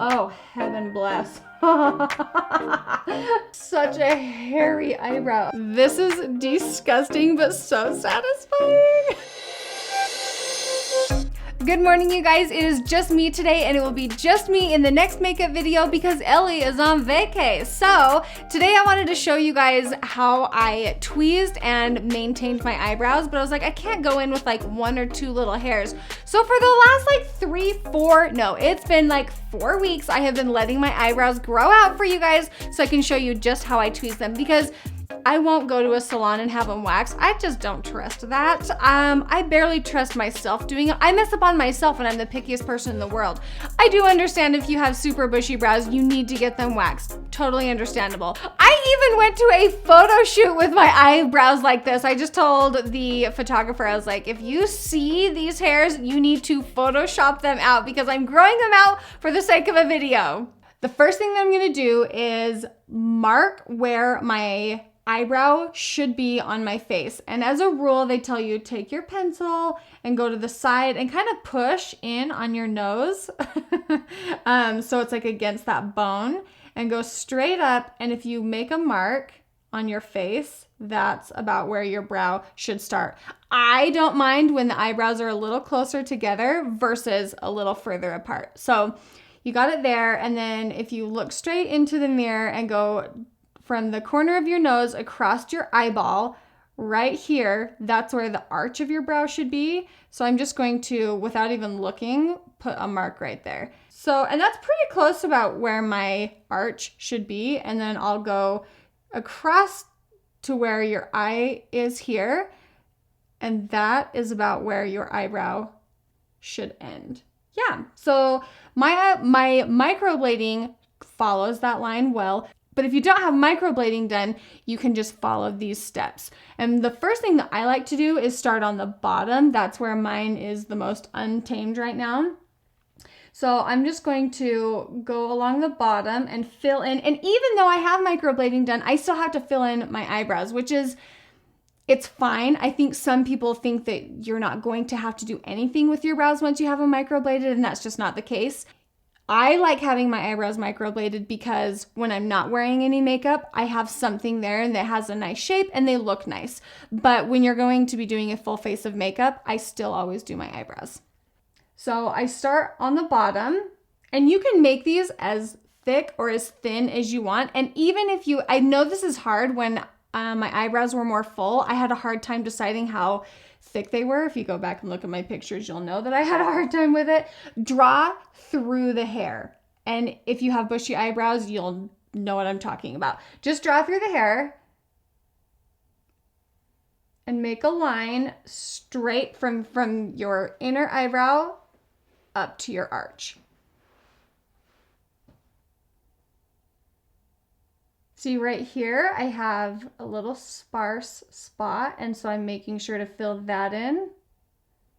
Oh, heaven bless. Such a hairy eyebrow. This is disgusting, but so satisfying. Good morning, you guys. It is just me today, and it will be just me in the next makeup video because Ellie is on vacay. So today I wanted to show you guys how I tweezed and maintained my eyebrows, but I was like, I can't go in with like 1 or 2 little hairs. So for the last like it's been like 4 weeks, I have been letting my eyebrows grow out for you guys so I can show you just how I tweeze them, because I won't go to a salon and have them waxed. I just don't trust that. I barely trust myself doing it. I mess up on myself and I'm the pickiest person in the world. I do understand if you have super bushy brows, you need to get them waxed. Totally understandable. I even went to a photo shoot with my eyebrows like this. I just told the photographer, I was like, if you see these hairs, you need to Photoshop them out because I'm growing them out for the sake of a video. The first thing that I'm gonna do is mark where my eyebrow should be on my face. And as a rule, they tell you take your pencil and go to the side and kind of push in on your nose. So it's like against that bone, and go straight up. And if you make a mark on your face, that's about where your brow should start. I don't mind when the eyebrows are a little closer together versus a little further apart. So you got it there. And then if you look straight into the mirror and go from the corner of your nose across your eyeball, right here, that's where the arch of your brow should be. So I'm just going to, without even looking, put a mark right there. So, and that's pretty close about where my arch should be. And then I'll go across to where your eye is here. And that is about where your eyebrow should end. Yeah, so my microblading follows that line well. But if you don't have microblading done, you can just follow these steps. And the first thing that I like to do is start on the bottom. That's where mine is the most untamed right now. So I'm just going to go along the bottom and fill in. And even though I have microblading done, I still have to fill in my eyebrows, which is, it's fine. I think some people think that you're not going to have to do anything with your brows once you have them microbladed, and that's just not the case. I like having my eyebrows microbladed because when I'm not wearing any makeup, I have something there and that has a nice shape and they look nice. But when you're going to be doing a full face of makeup, I still always do my eyebrows. So I start on the bottom, and you can make these as thick or as thin as you want. And even if I know this is hard when my eyebrows were more full, I had a hard time deciding how thick they were. If you go back and look at my pictures, you'll know that I had a hard time with it. Draw through the hair. And if you have bushy eyebrows, you'll know what I'm talking about. Just draw through the hair and make a line straight from your inner eyebrow up to your arch. See right here, I have a little sparse spot, and so I'm making sure to fill that in.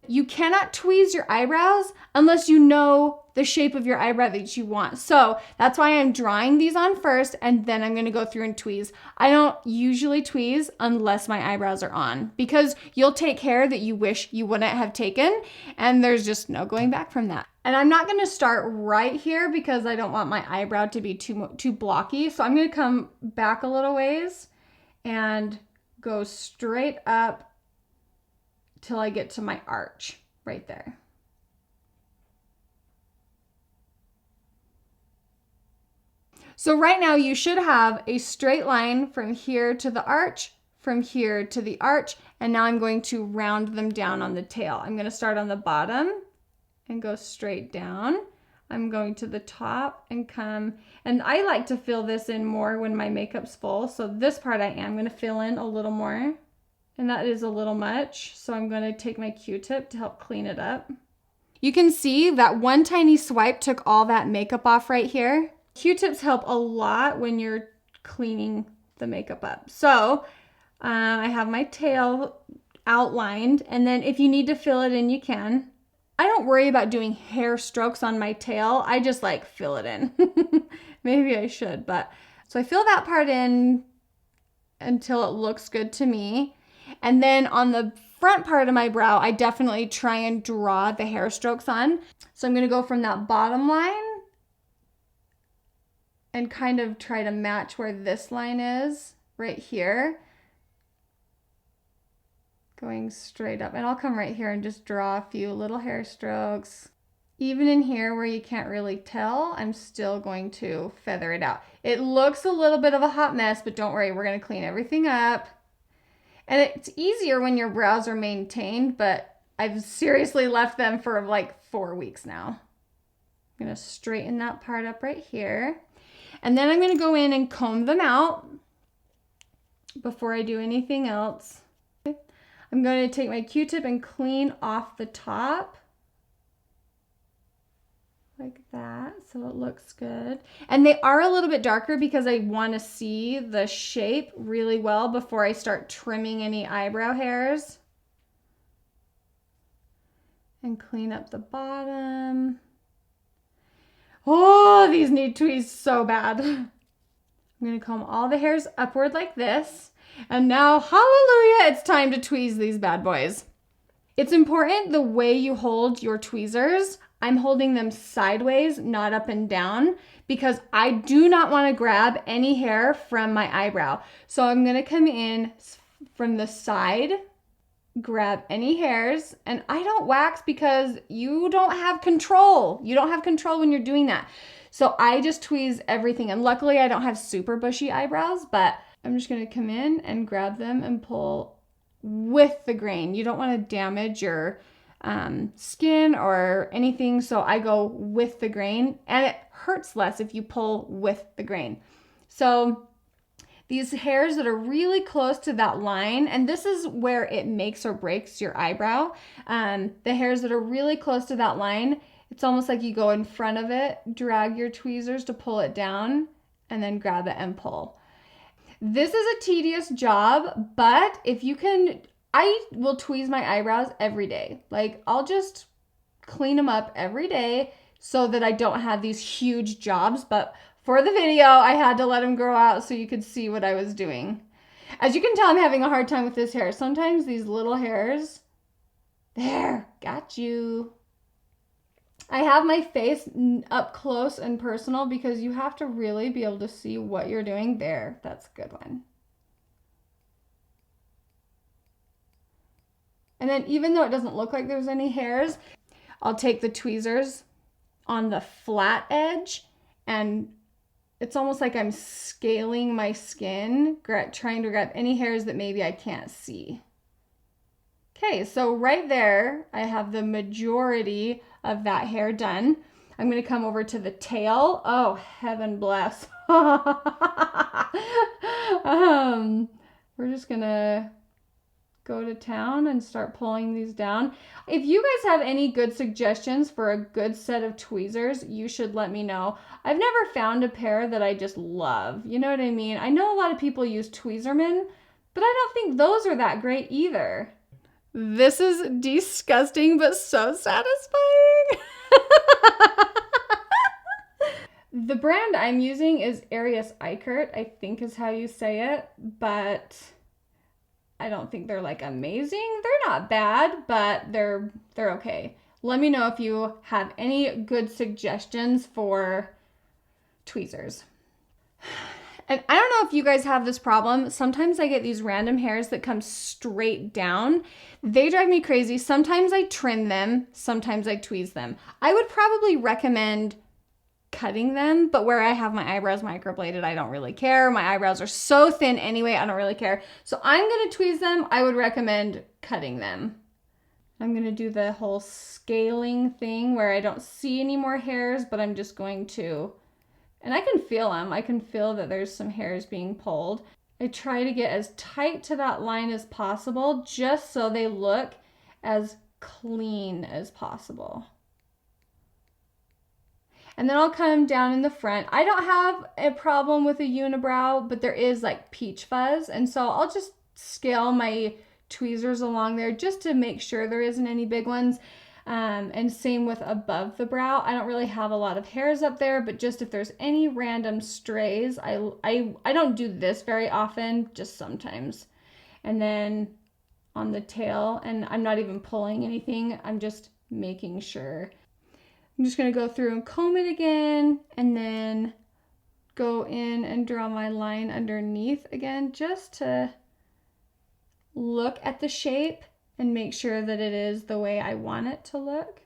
You cannot tweeze your eyebrows unless you know the shape of your eyebrow that you want. So that's why I'm drawing these on first, and then I'm gonna go through and tweeze. I don't usually tweeze unless my eyebrows are on, because you'll take hair that you wish you wouldn't have taken, and there's just no going back from that. And I'm not gonna start right here because I don't want my eyebrow to be too blocky. So I'm gonna come back a little ways and go straight up till I get to my arch right there. So right now you should have a straight line from here to the arch, from here to the arch, and now I'm going to round them down on the tail. I'm gonna start on the bottom and go straight down. I'm going to the top and come, and I like to fill this in more when my makeup's full. So this part I am gonna fill in a little more, and that is a little much. So I'm gonna take my Q-tip to help clean it up. You can see that one tiny swipe took all that makeup off right here. Q-tips help a lot when you're cleaning the makeup up. So I have my tail outlined, and then if you need to fill it in, you can. I don't worry about doing hair strokes on my tail. I just like fill it in. Maybe I should, but so I fill that part in until it looks good to me. And then on the front part of my brow, I definitely try and draw the hair strokes on. So I'm gonna go from that bottom line and kind of try to match where this line is right here. Going straight up. And I'll come right here and just draw a few little hair strokes. Even in here where you can't really tell, I'm still going to feather it out. It looks a little bit of a hot mess, but don't worry, we're going to clean everything up. And it's easier when your brows are maintained, but I've seriously left them for like 4 weeks now. I'm going to straighten that part up right here. And then I'm going to go in and comb them out before I do anything else. I'm going to take my Q-tip and clean off the top. Like that, so it looks good. And they are a little bit darker because I want to see the shape really well before I start trimming any eyebrow hairs. And clean up the bottom. Oh, these need tweezed so bad. I'm going to comb all the hairs upward like this. And now, hallelujah, it's time to tweeze these bad boys. It's important the way you hold your tweezers. I'm holding them sideways, not up and down, because I do not want to grab any hair from my eyebrow. So I'm going to come in from the side, grab any hairs, and I don't wax because you don't have control. You don't have control when you're doing that. So I just tweeze everything. And luckily I don't have super bushy eyebrows, but I'm just going to come in and grab them and pull with the grain. You don't want to damage your skin or anything, so I go with the grain, and it hurts less if you pull with the grain. So these hairs that are really close to that line, and this is where it makes or breaks your eyebrow, the hairs that are really close to that line, it's almost like you go in front of it, drag your tweezers to pull it down, and then grab it and pull. This is a tedious job, but if you can, I will tweeze my eyebrows every day. Like, I'll just clean them up every day so that I don't have these huge jobs. But for the video, I had to let them grow out so you could see what I was doing. As you can tell, I'm having a hard time with this hair. Sometimes these little hairs, there, got you. I have my face up close and personal because you have to really be able to see what you're doing. There, that's a good one. And then even though it doesn't look like there's any hairs, I'll take the tweezers on the flat edge, and it's almost like I'm scaling my skin, trying to grab any hairs that maybe I can't see. Okay, so right there, I have the majority of that hair done. I'm going to come over to the tail. Oh, heaven bless. We're just going to go to town and start pulling these down. If you guys have any good suggestions for a good set of tweezers, you should let me know. I've never found a pair that I just love. You know what I mean? I know a lot of people use Tweezerman, but I don't think those are that great either. This is disgusting, but so satisfying. The brand I'm using is Arius Eichert, I think is how you say it, but I don't think they're like amazing. They're not bad, but they're okay. Let me know if you have any good suggestions for tweezers. And I don't know if you guys have this problem. Sometimes I get these random hairs that come straight down. They drive me crazy. Sometimes I trim them, sometimes I tweeze them. I would probably recommend cutting them, but where I have my eyebrows microbladed, I don't really care. My eyebrows are so thin anyway, I don't really care. So I'm gonna tweeze them. I would recommend cutting them. I'm gonna do the whole scaling thing where I don't see any more hairs, but I'm just going to, and I can feel them. I can feel that there's some hairs being pulled. I try to get as tight to that line as possible, just so they look as clean as possible. And then I'll come down in the front. I don't have a problem with a unibrow, but there is like peach fuzz. And so I'll just scale my tweezers along there just to make sure there isn't any big ones. And same with above the brow. I don't really have a lot of hairs up there, but just if there's any random strays, I don't do this very often, just sometimes. And then on the tail, and I'm not even pulling anything, I'm just making sure. I'm just going to go through and comb it again, and then go in and draw my line underneath again, just to look at the shape and make sure that it is the way I want it to look.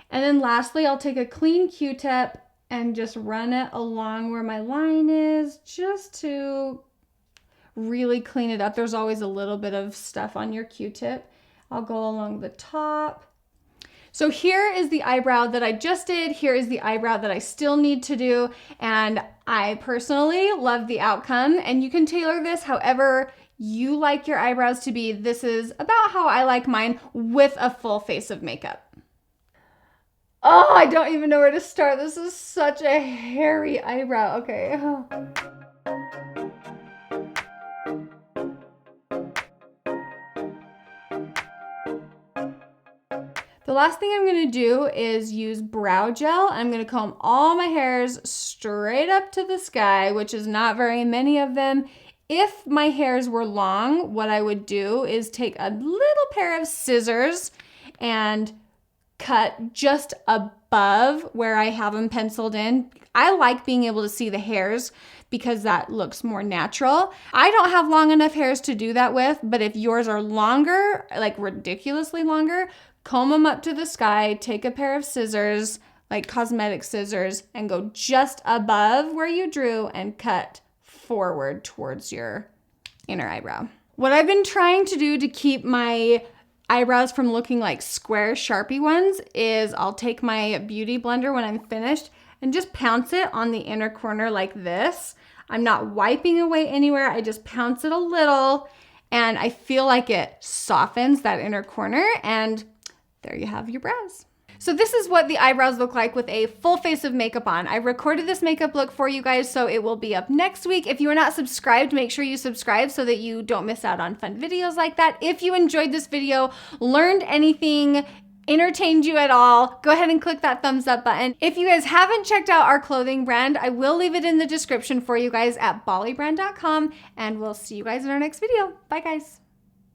And then lastly, I'll take a clean Q-tip and just run it along where my line is, just to really clean it up. There's always a little bit of stuff on your Q-tip. I'll go along the top. So here is the eyebrow that I just did. Here is the eyebrow that I still need to do. And I personally love the outcome, and you can tailor this however you like your eyebrows to be. This is about how I like mine with a full face of makeup. Oh, I don't even know where to start. This is such a hairy eyebrow. Okay. The last thing I'm gonna do is use brow gel. I'm gonna comb all my hairs straight up to the sky, which is not very many of them. If my hairs were long, what I would do is take a little pair of scissors and cut just above where I have them penciled in. I like being able to see the hairs because that looks more natural. I don't have long enough hairs to do that with, but if yours are longer, like ridiculously longer, comb them up to the sky, take a pair of scissors, like cosmetic scissors, and go just above where you drew and cut forward towards your inner eyebrow. What I've been trying to do to keep my eyebrows from looking like square Sharpie ones is I'll take my beauty blender when I'm finished and just pounce it on the inner corner like this. I'm not wiping away anywhere. I just pounce it a little, and I feel like it softens that inner corner, and there you have your brows. So this is what the eyebrows look like with a full face of makeup on. I recorded this makeup look for you guys, so it will be up next week. If you are not subscribed, make sure you subscribe so that you don't miss out on fun videos like that. If you enjoyed this video, learned anything, entertained you at all, go ahead and click that thumbs up button. If you guys haven't checked out our clothing brand, I will leave it in the description for you guys at bolliebrand.com, and we'll see you guys in our next video. Bye guys.